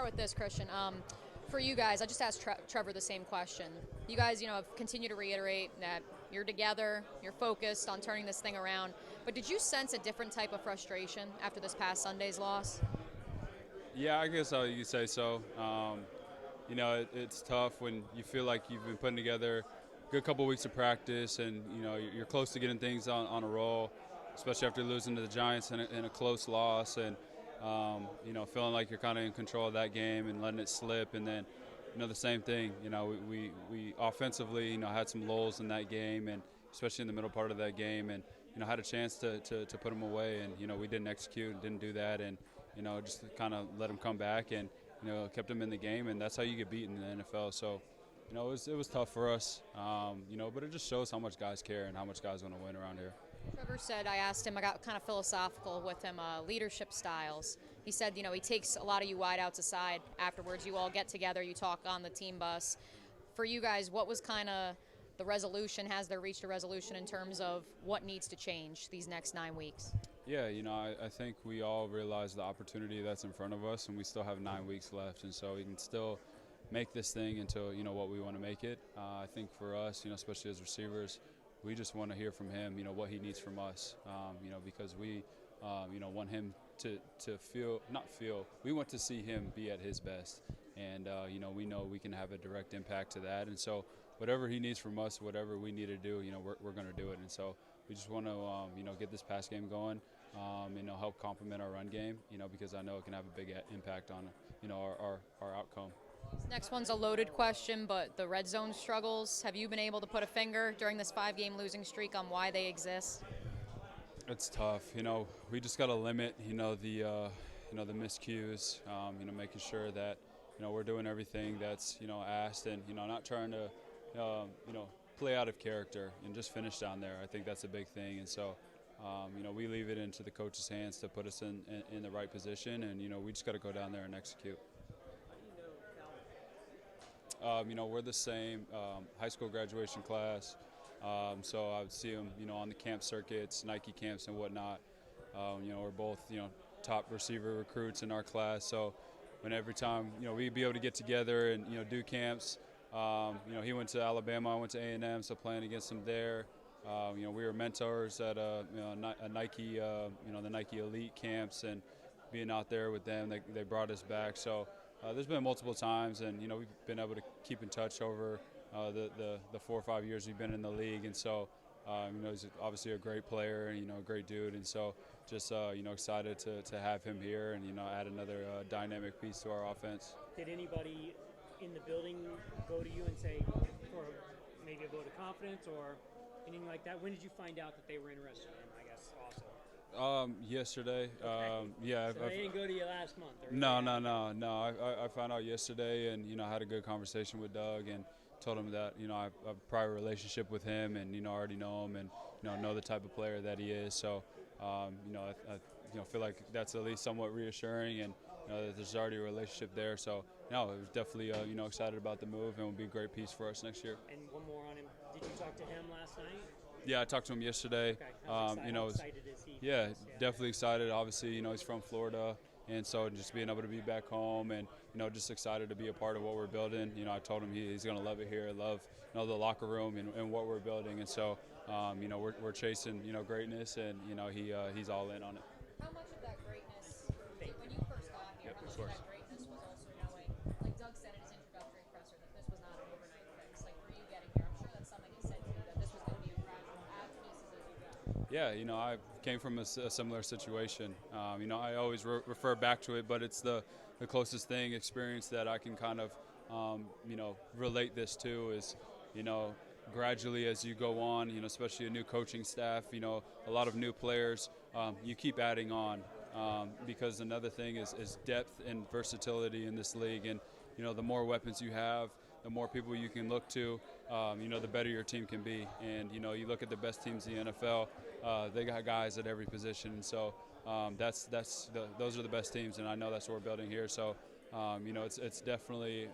start with this, Christian. For you guys, I just asked Trevor the same question. You guys, have continued to reiterate that you're together, you're focused on turning this thing around. But did you sense a different type of frustration after this past Sunday's loss? Yeah, I guess you could say so. It's tough when you feel like you've been putting together a good couple weeks of practice, and you're close to getting things on a roll, especially after losing to the Giants in a close loss, and feeling like you're kind of in control of that game and letting it slip, and then the same thing. We offensively had some lulls in that game, and especially in the middle part of that game, and had a chance to put them away, and we didn't execute, didn't do that, and just kind of let them come back, and kept them in the game, and that's how you get beaten in the NFL. So it was tough for us, but it just shows how much guys care and how much guys want to win around here. Trevor said, I asked him, I got kind of philosophical with him, leadership styles. He said, he takes a lot of you wideouts aside afterwards. You all get together, you talk on the team bus. For you guys, what was kind of the resolution? Has there reached a resolution in terms of what needs to change these next 9 weeks? Yeah, I think we all realize the opportunity that's in front of us, and we still have 9 weeks left, and so we can still make this thing into what we want to make it. I think for us, especially as receivers, we just want to hear from him, what he needs from us, because we, want him to we want to see him be at his best, and we know we can have a direct impact to that, and so whatever he needs from us, whatever we need to do, we're going to do it, and so we just want to, get this pass game going, help complement our run game, because I know it can have a big impact on, our outcome. This next one's a loaded question, but the red zone struggles, have you been able to put a finger during this 5-game losing streak on why they exist? It's tough. We just got to limit, the miscues, making sure that, we're doing everything that's, asked, and, not trying to, play out of character and just finish down there. I think that's a big thing. And so, we leave it into the coach's hands to put us in the right position, and, we just got to go down there and execute. We're the same high school graduation class, so I would see them, on the camp circuits, Nike camps and whatnot. We're both, top receiver recruits in our class, so when every time, we'd be able to get together and, do camps. He went to Alabama, I went to A&M, so playing against him there. We were mentors at a Nike, the Nike Elite camps, and being out there with them, they brought us back. So there's been multiple times, and we've been able to keep in touch over the 4 or 5 years we've been in the league, and so he's obviously a great player and a great dude, and so just excited to have him here and add another dynamic piece to our offense. Did anybody in the building go to you and say for maybe a vote of confidence or anything like that? When did you find out that they were interested in him, I guess, also? Yesterday. Okay. Yeah. So they didn't go to you last month? Or No. I found out yesterday, and I had a good conversation with Doug and told him that I have a prior relationship with him, and I already know him, and know the type of player that he is. So I feel like that's at least somewhat reassuring, and that there's already a relationship there. So it was definitely excited about the move, and it will be a great piece for us next year. And one more on him. Did you talk to him last night? Yeah, I talked to him yesterday. Okay. How excited is he? Yeah, definitely excited. Obviously, he's from Florida, and so just being able to be back home, and just excited to be a part of what we're building. I told him he's going to love it here, love the locker room and what we're building, and so we're chasing greatness, and he's all in on it. How much of that greatness, when you first got here, how much of that greatness was also knowing, like Doug said in his introductory presser, that this was not an overnight fix? Like for you getting here, I'm sure that's something he said to you, that this was going to be a gradual, add pieces as you go. Yeah, I came from a similar situation. I always refer back to it, but it's the closest experience that I can kind of, relate this to is, gradually as you go on, especially a new coaching staff, a lot of new players, you keep adding on, because another thing is depth and versatility in this league, and the more weapons you have, the more people you can look to, the better your team can be. And you look at the best teams in the NFL, they got guys at every position, and so those are the best teams, and I know that's what we're building here. So it's definitely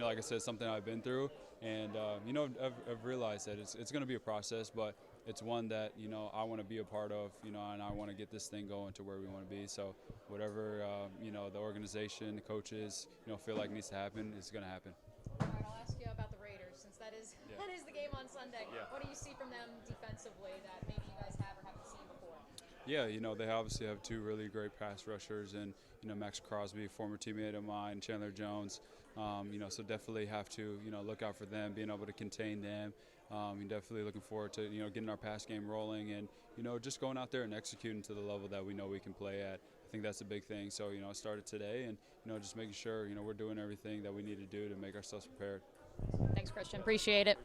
like I said, something I've been through, and I've realized that it's going to be a process, but it's one that, you know, I want to be a part of, you know, and I want to get this thing going to where we want to be. So whatever, you know, the organization, the coaches, you know, feel like needs to happen, it's going to happen. All right, I'll ask you about the Raiders, since that is the game on Sunday. Yeah. What do you see from them defensively that maybe you guys have or haven't seen before? Yeah, you know, they obviously have two really great pass rushers, and, you know, Max Crosby, former teammate of mine, Chandler Jones. You know, so definitely have to, you know, look out for them, being able to contain them. You're definitely looking forward to, you know, getting our pass game rolling and, you know, just going out there and executing to the level that we know we can play at. I think that's a big thing. So, you know, I started today and, you know, just making sure, you know, we're doing everything that we need to do to make ourselves prepared. Thanks, Christian. Appreciate it.